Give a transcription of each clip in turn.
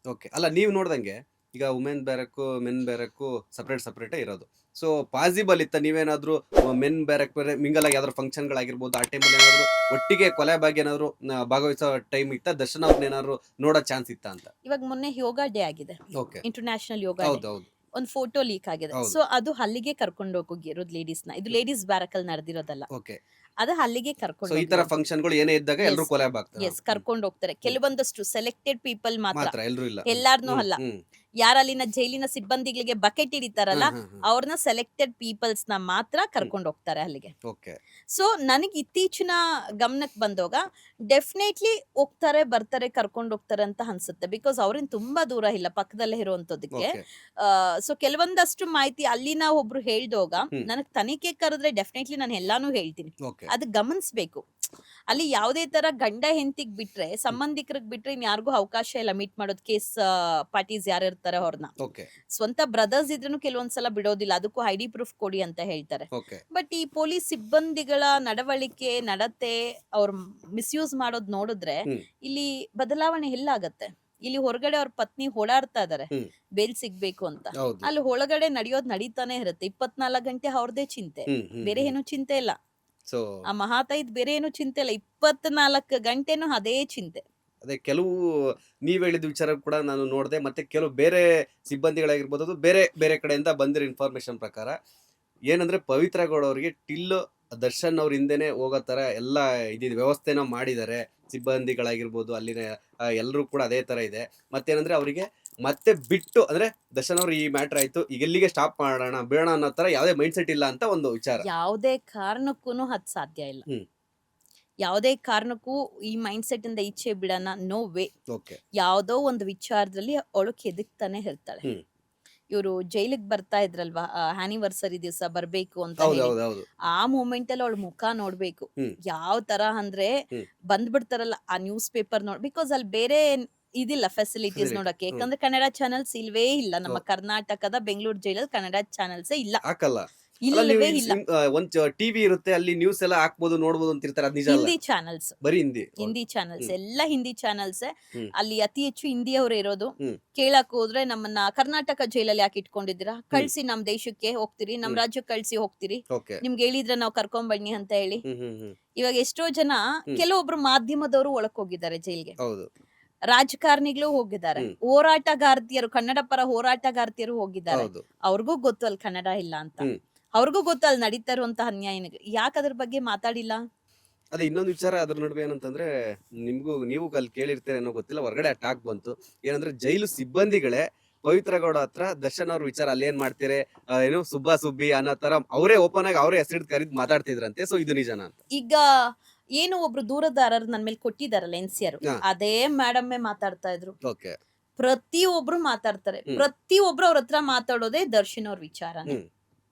Okay. ಅಲ್ಲ ನೀವು ನೋಡ್ದಂಗೆ ಈಗ ವುಮೆನ್ ಬ್ಯಾರಕ್ಕು, ಮೆನ್ ಬ್ಯಾರಕ್ಕು ಸಪ್ರೇಟೇ ಇರೋದು. ಸೊ ಪಾಸಿಬಲ್ ಇತ್ತಾ ನೀವೇನಾದ್ರೂ ಮೆನ್ ಬ್ಯಾರಕ್ ಬೇರೆ ಮಿಂಗಲ್ ಆಗಿ ಯಾವ್ದಾದ್ರು ಫಂಕ್ಷನ್‌ಗಳಾಗಿರ್ಬೋದು, ಆ ಟೈಮಲ್ಲಿ ಏನಾದ್ರು ಒಟ್ಟಿಗೆ ಕೊಲೆ ಭಾಗ್ಯ ಏನಾದ್ರು ಭಾಗವಹಿಸೋ ಟೈಮ್ ಇತ್ತಾ? ದರ್ಶನ್ ಅವ್ರನ್ನೇನಾದ್ರು ನೋಡೋ ಚಾನ್ಸ್ ಇತ್ತಾ ಅಂತ? ಇವಾಗ ಮೊನ್ನೆ ಯೋಗ ಡೇ ಆಗಿದೆ. ಓಕೆ. ಇಂಟರ್ನ್ಯಾಷನಲ್ ಯೋಗ ಡೇ. ಹೌದೌದು. ಒಂದು ಫೋಟೋ ಲೀಕ್ ಆಗಿದೆ. ಹೌದು. ಸೊ ಅದು ಅಲ್ಲಿಗೆ ಕರ್ಕೊಂಡು ಹೋಗಿರೋದು ಲೇಡೀಸ್‌ನ. ಇದು ಲೇಡೀಸ್ ಬ್ಯಾರಕಲ್ಲಿ ನಡೆದಿರೋದಲ್ಲ. ಓಕೆ. ಅದು ಅಲ್ಲಿಗೆ ಸೊ ಕರ್ಕೊಂಡು ಈ ತರ ಹೋಗಿರೋದು. ಫಂಕ್ಷನ್‌ಗಳು ಏನೇ ಇದ್ದಾಗ ಎಲ್ರೂ ಯೆಸ್. ಕೊಲೆ ಆಗ್ತಾರೆ. ಯೆಸ್. ಕರ್ಕೊಂಡು ಹೋಗ್ತಾರೆ. ಹ್ಮ್. ಕೆಲವೊಂದಷ್ಟು ಸೆಲೆಕ್ಟೆಡ್ ಪೀಪಲ್ ಮಾತ್ರ. ಮಾತ್ರ ಎಲ್ರೂ ಇಲ್ಲ. ಎಲ್ಲಾರ್ನೂ ಹ್ಮ್, ಅಲ್ಲ. ಹ್ಮ್. ಯಾರಲ್ಲಿನ ಜೈಲಿನ ಸಿಬ್ಬಂದಿಗಳಿಗೆ ಬಕೆಟ್ ಹಿಡಿತಾರಲ್ಲ, ಹ್ಮ್, ಹ್ಮ್, ಹ್ಮ್. ಅವ್ರನ್ನ ಸೆಲೆಕ್ಟೆಡ್ ಪೀಪಲ್ಸ್‌ನ ಮಾತ್ರ ಕರ್ಕೊಂಡು ಹೋಗ್ತಾರೆ ಅಲ್ಲಿಗೆ. ಓಕೆ. ಸೊ ನನಗೆ ಇತ್ತೀಚಿನ ಗಮನಕ್ಕೆ ಬಂದಾಗ ಡೆಫಿನೆಟ್ಲಿ ಹೋಗ್ತಾರೆ, ಬರ್ತಾರೆ, ಕರ್ಕೊಂಡು ಹೋಗ್ತಾರೆ ಅಂತ ಅನ್ಸುತ್ತೆ. ಬಿಕಾಸ್ ಅವ್ರೇನ್ ತುಂಬಾ ದೂರ ಇಲ್ಲ, ಪಕ್ಕದಲ್ಲೇ ಇರುವಂತದಕ್ಕೆ. ಓಕೆ. ಸೊ ಕೆಲವೊಂದಷ್ಟು ಮಾಹಿತಿ ಅಲ್ಲಿನ ಒಬ್ರು ಹೇಳ್ದೋಗ ಹ್ಮ್. ನನಗೆ ತನಿಖೆ ಕರೆದ್ರೆ ಡೆಫಿನೆಟ್ಲಿ ನಾನು ಎಲ್ಲಾನು ಹೇಳ್ತೀನಿ. ಓಕೆ. ಅದು ಗಮನಿಸ್ಬೇಕು. ಅಲ್ಲಿ ಯಾವುದೇ ತರ ಗಂಡ ಹೆಂಡತಿಗ್ ಬಿಟ್ರೆ, ಸಂಬಂಧಿಕರಿಗೆ ಬಿಟ್ರೆ ಇನ್ಯಾರಿಗೂ ಅವಕಾಶ ಇಲ್ಲ ಮೀಟ್ ಮಾಡೋದು. ಕೇಸ್ ಪಾರ್ಟೀಸ್ ಯಾರು ಇರ್ತಾರೆ ಅವ್ರನ್ನ. ಓಕೆ. ಸ್ವಂತ ಬ್ರದರ್ಸ್ ಇದ್ರೂ ಕೆಲವೊಂದ್ಸಲ ಬಿಡೋದಿಲ್ಲ. ಅದಕ್ಕೂ ಐಡಿ ಪ್ರೂಫ್ ಕೊಡಿ ಅಂತ ಹೇಳ್ತಾರೆ. ಓಕೆ. ಬಟ್ ಈ ಪೊಲೀಸ್ ಸಿಬ್ಬಂದಿಗಳ ನಡವಳಿಕೆ, ನಡತೆ, ಅವ್ರು ಮಿಸ್ಯೂಸ್ ಮಾಡೋದ್ ನೋಡಿದ್ರೆ ಹ್ಮ್. ಇಲ್ಲಿ ಬದಲಾವಣೆ ಎಲ್ಲಾಗತ್ತೆ. ಇಲ್ಲಿ ಹೊರಗಡೆ ಅವ್ರ ಪತ್ನಿ ಓಡಾಡ್ತಾ ಇದಾರೆ ಹ್ಮ್. ಬೇಲ್ ಸಿಗ್ಬೇಕು ಅಂತ. ಹೌದು. ಅಲ್ಲಿ ಒಳಗಡೆ ನಡೆಯೋದ್ ನಡೀತಾನೆ ಇರುತ್ತೆ. 24 ಗಂಟೆ ಅವ್ರದೇ ಚಿಂತೆ, ಹ್ಮ್, ಹ್ಮ್, ಬೇರೆ ಹ್ಮ್. ಏನು ಚಿಂತೆ ಇಲ್ಲ. ಸೊ ಆ ಮಹಾತಾಯಿದ್ ಬೇರೆ ಏನು ಚಿಂತೆ ಇಲ್ಲ. 24 ಗಂಟೆನೂ ಅದೇ ಚಿಂತೆ. ಅದೇ ಕೆಲವು ನೀವ್ ಹೇಳಿದ ವಿಚಾರ ಕೂಡ ನಾನು ನೋಡ್ದೆ. ಮತ್ತೆ ಕೆಲವು ಬೇರೆ ಸಿಬ್ಬಂದಿಗಳಾಗಿರ್ಬೋದು, ಅದು ಬೇರೆ ಬೇರೆ ಕಡೆಯಿಂದ ಬಂದಿರೋ ಇನ್ಫಾರ್ಮೇಶನ್ ಪ್ರಕಾರ ಏನಂದ್ರೆ ಪವಿತ್ರ ಗೌಡ ಅವರಿಗೆ ಟಿಲ್ ದರ್ಶನ್ ಅವ್ರ ಹಿಂದೆನೆ ಹೋಗೋ ತರ ಎಲ್ಲ ಇದಿದೆ, ವ್ಯವಸ್ಥೆನ ಮಾಡಿದ್ದಾರೆ. ಸಿಬ್ಬಂದಿಗಳಾಗಿರ್ಬೋದು, ಅಲ್ಲಿನ ಎಲ್ಲರೂ ಕೂಡ ಅದೇ ತರ ಇದೆ. ಮತ್ತೇನಂದ್ರೆ ಅವರಿಗೆ ಮತ್ತೆ ಬಿಟ್ಟು ಅಂದ್ರೆ ದರ್ಶನ್ ಅವ್ರು ಈ ಮ್ಯಾಟರ್ ಆಯ್ತು, ಈಗ ಎಲ್ಲಿಗೆ ಸ್ಟಾಪ್ ಮಾಡೋಣ ಬಿಡೋಣ ಅನ್ನೋ ತರ ಯಾವುದೇ ಮೈಂಡ್ ಸೆಟ್ ಇಲ್ಲ ಅಂತ ಒಂದು ವಿಚಾರ. ಯಾವುದೇ ಕಾರಣಕ್ಕೂನು ಅದ್ ಸಾಧ್ಯ ಇಲ್ಲ. ಹ್ಮ್. ಯಾವುದೇ ಕಾರಣಕ್ಕೂ ಈ ಮೈಂಡ್ ಸೆಟ್ ಇಂದ ಈಚೆ ಬಿಡೋಣ, ನೋ ವೇ. ಓಕೆ. ಯಾವ್ದೋ ಒಂದು ವಿಚಾರದಲ್ಲಿ ಅವಳು ಕೆದಕ್ತಾನೆ ಇರ್ತಾಳೆ. ಹ್ಮ್. ಇವರು ಜೈಲಿಗೆ ಬರ್ತಾ ಇದ್ರಲ್ವಾ, ಆನಿವರ್ಸರಿ ದಿವಸ ಬರ್ಬೇಕು ಅಂತ ಹೌದು, ಹೇಳಿ. ಹೌದು, ಹೌದು. ಆ ಮೂಮೆಂಟ್ ಅಲ್ಲಿ ಅವಳ ಮುಖ ನೋಡ್ಬೇಕು. ಹ್ಮ್. ಯಾವ ತರ ಅಂದ್ರೆ ಹ್ಮ್. ಬಂದ್ಬಿಡ್ತಾರಲ್ಲ ಆ ನ್ಯೂಸ್ ಪೇಪರ್ ಬಿಕಾಸ್ ಅಲ್ಲಿ ಬೇರೆ ಇದಿಲ್ಲ ಫೆಸಿಲಿಟೀಸ್ Facility. ನೋಡಕ್ಕೆ. ಹ್ಮ್. ಯಾಕಂದ್ರೆ ಕನ್ನಡ ಚಾನೆಲ್ಸ್ ಇಲ್ವೇ ಇಲ್ಲ. ನಮ್ಮ ಹೌದು. ಕರ್ನಾಟಕದ ಬೆಂಗಳೂರು ಜೈಲಲ್ಲಿ ಕನ್ನಡ ಚಾನೆಲ್ಸೇ ಇಲ್ಲ. ಹಾಕಲ್ಲ. ಅಲ್ಲ ನೀವು ಇಲ್ಲವೇ ಇಲ್ಲ. ಒಂದ್ ಟಿವಿ ಇರುತ್ತೆ, ಅಲ್ಲಿ ನ್ಯೂಸ್ ಎಲ್ಲ ಹಾಕ್ಬೋದು, ನೋಡ್ಬೋದು ಅಂತಿರ್ತಾರೆ. ಅದ್ ನಿಜ ಅಲ್ಲ. ಹಿಂದಿ ಚಾನೆಲ್ಸ್, ಬರೀ ಹಿಂದಿ. ಹೌದು. ಹಿಂದಿ ಚಾನೆಲ್ಸ್ ಹ್ಮ್. ಎಲ್ಲ ಹಿಂದಿ ಚಾನೆಲ್ಸ್. ಹ್ಮ್. ಅಲ್ಲಿ ಅತಿ ಹೆಚ್ಚು ಹಿಂದಿಯವರು ಇರೋದು. ಹ್ಮ್. ಕೇಳಕ್ ಹೋದ್ರೆ ನಮ್ಮನ್ನ ಕರ್ನಾಟಕ ಜೈಲಲ್ಲಿ ಯಾಕೆ ಇಟ್ಕೊಂಡಿದ್ದೀರಾ, ಕಳ್ಸಿ ನಮ್ ದೇಶಕ್ಕೆ ಹೋಗ್ತೀರಿ, ನಮ್ ಹ್ಮ್. ರಾಜ್ಯಕ್ಕೆ ಕಳ್ಸಿ ಹೋಗ್ತೀರಿ, ಓಕೆ. ನಿಮ್ಗೆ ಹೇಳಿದ್ರೆ ನಾವು ಕರ್ಕೊಂಡ್ ಬನ್ನಿ ಅಂತ ಹೇಳಿ. ಹ್ಮ್, ಹ್ಮ್, ಹ್ಮ್. ಇವಾಗ ಎಷ್ಟೋ ಜನ, ಹ್ಮ್. ಕೆಲವೊಬ್ರು ಮಾಧ್ಯಮದವರು ಒಳಕ್ ಹೋಗಿದ್ದಾರೆ ಜೈಲ್ಗೆ, ಹೌದು. ರಾಜಕಾರಣಿಗಳು ಹೋಗಿದ್ದಾರೆ, ಹ್ಮ್. ಹೋರಾಟಗಾರ್ತಿಯರು, ಕನ್ನಡ ಪರ ಹೋರಾಟಗಾರ್ತಿಯರು ಹೋಗಿದ್ದಾರೆ. ಹೌದು. ಅವ್ರಿಗೂ ಗೊತ್ತು ಅಲ್ಲಿ ಕನ್ನಡ ಇಲ್ಲ ಅಂತ. ಹ್ಮ್. ಅವ್ರಿಗೂ ಗೊತ್ತು ಅಲ್ಲಿ ನಡೀತಾ ಇರುವಂತಹ ಅನ್ಯಾಯ. ಯಾಕೆ ಅದ್ರ ಬಗ್ಗೆ ಮಾತಾಡಿಲ್ಲ? ಅದೇ ಇನ್ನೊಂದು ವಿಚಾರ ಅದ್ರ ನಡುವೆ ಏನಂತಂದ್ರೆ, ನೀವು ಅಲ್ಲಿ ಕೇಳಿರ್ತೀರ ಅನ್ನೋ ಗೊತ್ತಿಲ್ಲ, ಹೊರಗಡೆ ಟಾಕ್ ಬಂತು. ಏನಂದ್ರೆ ಜೈಲು ಸಿಬ್ಬಂದಿಗಳೇ ಪವಿತ್ರ ಗೌಡ ಹತ್ರ ದರ್ಶನ್ ಅವ್ರ ವಿಚಾರ ಅಲ್ಲಿ ಏನ್ ಮಾಡ್ತೀರಿ, ಏನು ಸುಬ್ಬ ಸುಬ್ಬಿ ಅನ್ನೋ ತರ ಅವರೇ ಓಪನ್ ಆಗಿ ಅವರೇ ಹೆಸರಿಡ್ ಕರಿದ್ ಮಾತಾಡ್ತಿದ್ರಂತೆ. ಸೊ ಇದು ನಿಜನಾ ಅಂತ? ಈಗ ಏನು ಒಬ್ರು ದೂರದಾರರು ನನ್ ಮೇಲೆ ಕೊಟ್ಟಿದಾರಲ್ಲ ಎನ್ಸಿಆರ್, ಹಾ. ಅದೇ ಮೇಡಮ್ಮೇ ಮಾತಾಡ್ತಾ ಇದ್ರು. ಓಕೆ. ಪ್ರತಿಯೊಬ್ರು ಮಾತಾಡ್ತಾರೆ. ಹ್ಮ್. ಪ್ರತಿಯೊಬ್ರು ಅವ್ರ ಹತ್ರ ಮಾತಾಡೋದೇ ದರ್ಶನ್ ಅವ್ರ ವಿಚಾರನೇ. ಹ್ಮ್.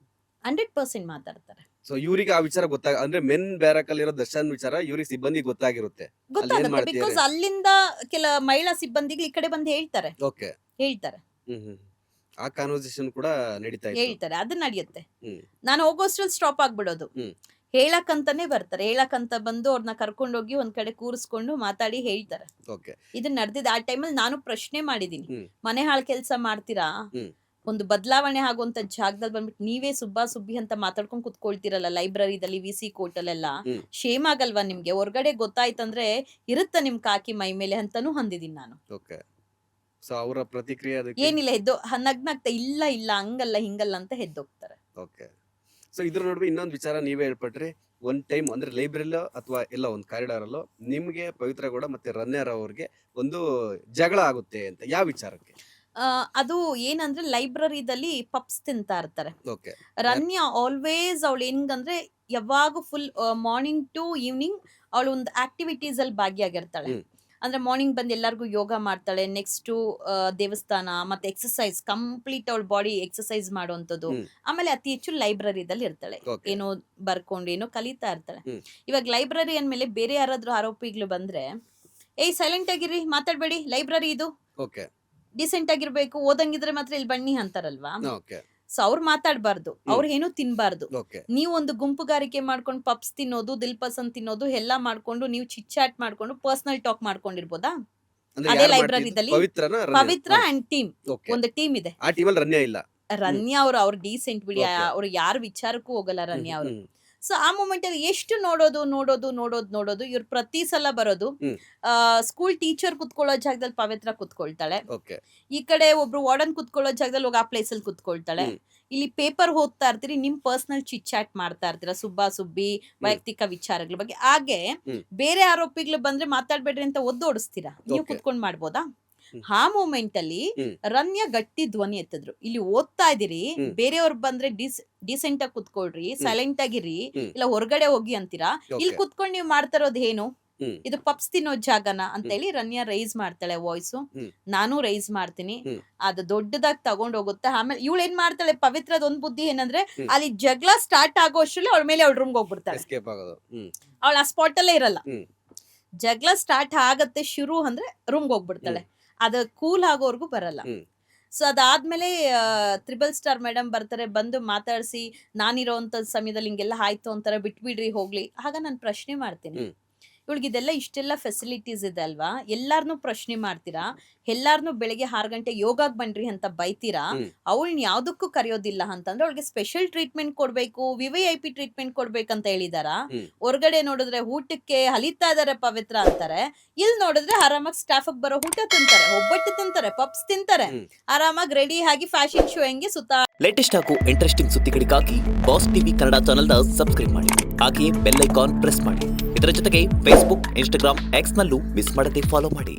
100% ಮಾತಾಡ್ತಾರೆ. ಸೊ ಇವ್ರಿಗೆ ಆ ವಿಚಾರ ಅಂದ್ರೆ ಮೆನ್ ಬ್ಯಾರಕ್ ಅಲ್ಲಿರೋ ದರ್ಶನ್ ವಿಚಾರ ಇವ್ರಿಗೆ ಸಿಬ್ಬಂದಿ ಗೊತ್ತಾಗಿರುತ್ತೆ. ಅಲ್ಲಿ ಏನ್ ಗೊತ್ತಾಗುತ್ತೆ. ಮಾಡ್ತೀರಿ? ಬಿಕಾಸ್ ಅಲ್ಲಿಂದ ಕೆಲ ಮಹಿಳಾ ಸಿಬ್ಬಂದಿಗಳು ಈ ಕಡೆ ಬಂದು ಹೇಳ್ತಾರೆ. ಓಕೆ. ಹೇಳ್ತಾರೆ ಹ್ಮ್, ಹ್ಮ್. ಆ ಕಾನ್ವರ್ಸೇಷನ್ ಕೂಡ ನಡೀತಾ ಇತ್ತು. ಹೇಳ್ತಾರೆ ಅದು ನಡೆಯುತ್ತೆ. ಹ್ಮ್. ನಾನು ಹೋಗೋಷ್ಟ್ರಲ್ಲಿ ಸ್ಟಾಪ್ ಆಗ್ಬಿಡೋದು. ಹ್ಮ್. ಹೇಳಕ್ಕಂತಾನೆ ಬರ್ತಾರೆ. ಹೇಳಕ್ಕಂತ ಬಂದು ಅವ್ರನ್ನ ಕರ್ಕೊಂಡೋಗಿ ಒಂದ್ ಕಡೆ ಕೂರಿಸ್ಕೊಂಡು ಮಾತಾಡಿ ಹೇಳ್ತಾರೆ. ಓಕೆ. ಇದು ನಡೆದಿದೆ. ಆ ಟೈಮಲ್ಲಿ ನಾನು ಪ್ರಶ್ನೆ ಮಾಡಿದೀನಿ, ಹ್ಮ್. ಮನೆ ಹಾಳ್ ಕೆಲ್ಸ ಮಾಡ್ತೀರಾ, ಹ್ಮ್. ಒಂದು ಬದಲಾವಣೆ ಆಗುವಂತ ಜಾಗದಲ್ಲಿ ಬಂದ್ಬಿಟ್ಟು ನೀವೇ ಸುಬ್ಬಾ ಸುಬ್ಬಿ ಅಂತ ಮಾತಾಡ್ಕೊಂಡ್ ಕುತ್ಕೊಳ್ತಿರಲ್ಲ ಲೈಬ್ರರಿದಲ್ಲಿ, ವಿಸಿ ಕೋರ್ಟ್ ಅಲ್ಲೆಲ್ಲ, ಹ್ಮ್. ಶೇಮ್ ಆಗಲ್ವಾ ನಿಮ್ಗೆ? ಹೊರ್ಗಡೆ ಗೊತ್ತಾಯ್ತಂದ್ರೆ ಇರುತ್ತ ನಿಮ್ ಕಾಕಿ ಮೈ ಮೇಲೆ ಅಂತಾನು ಅಂದಿದೀನಿ ನಾನು. ಓಕೆ. ಸೊ ಅವರ ಪ್ರತಿಕ್ರಿಯೆ ಅದಕ್ಕೆ? ಏನಿಲ್ಲ, ನಗ್ನಗ್ತಾ ಇಲ್ಲ ಇಲ್ಲ ಹಂಗಲ್ಲ ಹಿಂಗಲ್ಲ ಅಂತ ಎದ್ದೋಗ್ತಾರೆ. ಓಕೆ. ಸೊ ಇದ್ರ ನಡುವೆ ಇನ್ನೊಂದು ವಿಚಾರ ನೀವೇ ಹೇಳ್ಪಟ್ರಿ. ಒಂದ್ ಟೈಮ್ ಅಂದ್ರೆ ಲೈಬ್ರರಿಲೋ ಅಥವಾ ಎಲ್ಲ ಒಂದು ಕಾರಿಡಾರ್ ಅಲ್ಲೋ ನಿಮ್ಗೆ ಪವಿತ್ರ ಗೌಡ ಮತ್ತೆ ರನ್ಯರ್ ಅವ್ರಿಗೆ ಒಂದು ಜಗಳ ಆಗುತ್ತೆ ಅಂತ, ಯಾವ ವಿಚಾರಕ್ಕೆ? ಅದು ಏನಂದ್ರೆ ಲೈಬ್ರರಿದಲ್ಲಿ ಪಪ್ಸ್ ತಿಂತಾ ಇರ್ತಾರೆ. ಓಕೆ. ರನ್ಯಾ ಆಲ್ವೇಸ್ ಅವಳು ಹೆಂಗಂದ್ರೆ ಯಾವಾಗ ಫುಲ್ ಮಾರ್ನಿಂಗ್ ಟು ಈವ್ನಿಂಗ್ ಅವಳು ಒಂದು ಆಕ್ಟಿವಿಟೀಸ್ ಅಲ್ಲಿ ಭಾಗಿಯಾಗಿರ್ತಾಳೆ. ಹ್ಮ್. ಅಂದ್ರೆ ಮಾರ್ನಿಂಗ್ ಬಂದು ಎಲ್ಲರಿಗೂ ಯೋಗ ಮಾಡ್ತಾಳೆ. ನೆಕ್ಸ್ಟ್ ದೇವಸ್ಥಾನ ಮತ್ತೆ ಎಕ್ಸಸೈಸ್, ಕಂಪ್ಲೀಟ್ ಅವಳ ಬಾಡಿ ಎಕ್ಸಸೈಸ್ ಮಾಡುವಂಥದ್ದು. ಹ್ಮ್. ಆಮೇಲೆ ಅತಿ ಹೆಚ್ಚು ಲೈಬ್ರರಿದಲ್ಲಿ ಇರ್ತಾಳೆ. ಓಕೆ. ಏನೋ ಬರ್ಕೊಂಡು ಏನೋ ಕಲಿತಾ ಇರ್ತಾಳೆ. ಹ್ಮ್. ಇವಾಗ ಲೈಬ್ರರಿ ಅಂದ್ಮೇಲೆ ಬೇರೆ ಯಾರಾದ್ರೂ ಆರೋಪಿಗಳು ಬಂದ್ರೆ, ಏಯ್ ಸೈಲೆಂಟ್ ಆಗಿರಿ, ಮಾತಾಡ್ಬೇಡಿ, ಲೈಬ್ರರಿ ಇದು, ಓಕೆ. ಡಿಸೆಂಟ್ ಆಗಿರ್ಬೇಕು, ಓದಂಗಿದ್ರೆ ಮಾತ್ರ ಇಲ್ಲಿ ಬನ್ನಿ ಅಂತಾರಲ್ವಾ. ಓಕೆ. ಸೊ ಅವ್ರು ಮಾತಾಡ್ಬಾರ್ದು, ಅವ್ರು ಏನು ತಿನ್ಬಾರ್ದು. ಓಕೆ. ನೀವು ಒಂದು ಗುಂಪುಗಾರಿಕೆ ಮಾಡ್ಕೊಂಡು ಪಪ್ಸ್ ತಿನ್ನೋದು, ದಿಲ್ ಪಸಂದ್ ತಿನ್ನೋದು ಎಲ್ಲ ಮಾಡ್ಕೊಂಡು ನೀವು ಚಿಟ್ ಚಾಟ್ ಮಾಡ್ಕೊಂಡು ಪರ್ಸನಲ್ ಟಾಕ್ ಮಾಡ್ಕೊಂಡಿರ್ಬೋದಾ? ಅಂದ್ರೆ ಅದೇ ಯಾರು library ಮಾಡ್ತಿದ್ದು? ದಲ್ಲಿ ಪವಿತ್ರನ ಪವಿತ್ರ ಅಂಡ್ ಟೀಮ್ ಓಕೆ ಒಂದು ಟೀಮ್ ಇದೆ. ಆ ಟೀಮಲ್ಲಿ ರನ್ಯ ಇಲ್ಲ. ರನ್ಯಾ ಅವ್ರು ಡೀಸೆಂಟ್ ಬಿಡಿ, Okay. ಅವ್ರು ಯಾರ ವಿಚಾರಕ್ಕೂ ಹೋಗಲ್ಲ ರನ್ಯಾ ಅವರು. ಹ್ಮ್. ಸೊ ಆ ಮೂಮೆಂಟ್ ಅಲ್ಲಿ ಎಷ್ಟು ನೋಡೋದು ಇವ್ರು ಪ್ರತಿ ಸಲ ಬರೋದು. ಹ್ಮ್. ಸ್ಕೂಲ್ ಟೀಚರ್ ಕುತ್ಕೊಳ್ಳೋ ಜಾಗದಲ್ಲಿ ಪವಿತ್ರ ಕುತ್ಕೊಳ್ತಾಳೆ, ಓಕೆ ಈ ಕಡೆ ಒಬ್ರು ವಾರ್ಡನ್ ಕುತ್ಕೊಳ್ಳೋ ಜಾಗದಲ್ಲಿ ಹೋಗಿ ಆ ಪ್ಲೇಸ್ ಅಲ್ಲಿ ಕುತ್ಕೊಳ್ತಾಳೆ. ಹ್ಮ್. ಇಲ್ಲಿ ಪೇಪರ್ ಓದ್ತಾ ಇರ್ತೀರಿ, ನಿಮ್ ಪರ್ಸನಲ್ ಚಿಟ್ ಚಾಟ್ ಮಾಡ್ತಾ ಇರ್ತೀರಾ, ಸುಬ್ಬಿ ವೈಯಕ್ತಿಕ ವಿಚಾರಗಳ ಬಗ್ಗೆ. ಹಾಗೆ ಹ್ಮ್. ಬೇರೆ ಆರೋಪಿಗಳು ಬಂದ್ರೆ ಮಾತಾಡ್ಬೇಡ್ರಿ ಅಂತ ಒದ್ದೋಡಿಸ್ತೀರಾ, ನೀವು Okay. ಕುತ್ಕೊಂಡ್ ಮಾಡ್ಬೋದಾ? ಹ್ಮ್. ಆ ಮೂಮೆಂಟ್ ಅಲ್ಲಿ ಹ್ಮ್. ರನ್ಯಾ ಗಟ್ಟಿ ಧ್ವನಿ ಎತ್ತಿದ್ರು, ಇಲ್ಲಿ ಓದ್ತಾ ಇದೀರಿ, ಹ್ಮ್. ಬೇರೆಯವ್ರು ಬಂದ್ರೆ ಡಿಸೆಂಟ್ ಆಗಿ ಕುತ್ಕೊಳ್ರಿ, ಸೈಲೆಂಟ್ ಆಗಿರಿ, ಹ್ಮ್. ಇಲ್ಲ ಹೊರಗಡೆ ಹೋಗಿ ಅಂತೀರಾ, ಇಲ್ಲಿ Okay. ಕುತ್ಕೊಂಡು ನೀವು ಮಾಡ್ತಾ ಇರೋದು ಏನು? ಹ್ಮ್. ಇದು ಪಪ್ಸ್ ತಿನ್ನೋ ಜಾಗನ ಅಂತ ಹೇಳಿ ರನ್ಯಾ ರೈಸ್ ಮಾಡ್ತಾಳೆ ವಾಯ್ಸು. ಹ್ಮ್. ನಾನು ರೈಸ್ ಮಾಡ್ತೀನಿ, ಹ್ಮ್. ಅದು ದೊಡ್ಡದಾಗಿ ತಗೊಂಡ್ ಹೋಗುತ್ತೆ. ಆಮೇಲೆ ಇವಳು ಏನ್ ಮಾಡ್ತಾಳೆ, ಪವಿತ್ರದ ಒಂದ್ ಬುದ್ಧಿ ಏನಂದ್ರೆ, ಹ್ಮ್. ಅಲ್ಲಿ ಜಗಳ ಸ್ಟಾರ್ಟ್ ಆಗೋ ಅಷ್ಟ್ರಲ್ಲಿ ಅವಳ ಮೇಲೆ ಅವಳ ರೂಮ್ಗೆ ಹೋಗ್ಬಿಡ್ತಾಳೆ. ಎಸ್ಕೇಪ್ ಆಗೋದು. ಅವಳ ಆ ಸ್ಪಾಟ್ ಅಲ್ಲೇ ಇರಲ್ಲ. ಹ್ಮ್. ಜಗಳ ಸ್ಟಾರ್ಟ್ ಆಗತ್ತೆ ಶುರು ಅಂದ್ರೆ ರೂಮ್ಗೆ ಹೋಗ್ಬಿಡ್ತಾಳೆ, ಅದು ಕೂಲ್ ಆಗೋವರೆಗೂ ಬರಲ್ಲ. ಹ್ಮ್. ಸೊ ಅದಾದ್ಮೇಲೆ ತ್ರಿಬಲ್ ಸ್ಟಾರ್ ಮೇಡಮ್ ಬರ್ತಾರೆ, ಬಂದು ಮಾತಾಡಿಸಿ ನಾನಿರೋಂಥ ಸಮಯದಲ್ಲಿ ಹಿಂಗೆಲ್ಲ ಆಯ್ತು ಅಂತಾರೆ, ಬಿಟ್ಬಿಡ್ರಿ ಹೋಗ್ಲಿ. ಆಗ ನಾನು ಪ್ರಶ್ನೆ ಮಾಡ್ತೀನಿ, ಹ್ಮ್. ಇವಳಿಗಿದೆಲ್ಲ ಇಷ್ಟೆಲ್ಲ ಫೆಸಿಲಿಟೀಸ್ ಇದೆ ಅಲ್ವಾ, ಎಲ್ಲಾರ್ನು ಪ್ರಶ್ನೆ ಮಾಡ್ತೀರಾ, ಎಲ್ಲಾರ್ನು ಬೆಳಿಗ್ಗೆ 6 ಗಂಟೆ ಯೋಗಾಗ್ ಬನ್ರಿ ಅಂತ ಬೈತೀರಾ, ಹ್ಮ್. ಅವಳನ್ನ ಯಾವ್ದಕ್ಕೂ ಕರೆಯೋದಿಲ್ಲ ಅಂತಂದ್ರೆ ಅವಳಿಗೆ ಸ್ಪೆಷಲ್ ಟ್ರೀಟ್ಮೆಂಟ್ ಕೊಡ್ಬೇಕು, VVIP ಟ್ರೀಟ್ಮೆಂಟ್ ಕೊಡ್ಬೇಕಂತ ಹೇಳಿದಾರ. ಹ್ಮ್. ಹೊರಗಡೆ ನೋಡಿದ್ರೆ ಊಟಕ್ಕೆ ಹಲಿತಾ ಇದಾರೆ ಪವಿತ್ರ ಅಂತಾರೆ, ಇಲ್ಲಿ ನೋಡಿದ್ರೆ ಆರಾಮಾಗಿ ಸ್ಟಾಫ್ ಬರೋ ಊಟ ತಿಂತಾರೆ, ಒಬ್ಬಟ್ಟು ತಿಂತಾರೆ, ಪಪ್ಸ್ ತಿಂತಾರೆ, ಹ್ಮ್. ಆರಾಮಾಗಿ ರೆಡಿ ಆಗಿ ಫ್ಯಾಷನ್ ಶೋ ಹೆಂಗೆ ಸುತ್ತ. ಲೇಟೆಸ್ಟ್ ಹಾಗೂ ಇಂಟ್ರೆಸ್ಟಿಂಗ್ ಸುದ್ದಿಗಳಿಗಾಗಿ ಬಾಸ್ ಟಿವಿ ಕನ್ನಡ ಚಾನೆಲ್ನ ಸಬ್ಸ್ಕ್ರೈಬ್ ಮಾಡಿ, ಹಾಗೆಯೇ ಬೆಲ್ ಐಕಾನ್ ಪ್ರೆಸ್ ಮಾಡಿ. ಇದರ ಜೊತೆಗೆ ಫೇಸ್ಬುಕ್, ಇನ್ಸ್ಟಾಗ್ರಾಮ್, ಎಕ್ಸ್ ನಲ್ಲೂ ಮಿಸ್ ಮಾಡದೆ ಫಾಲೋ ಮಾಡಿ.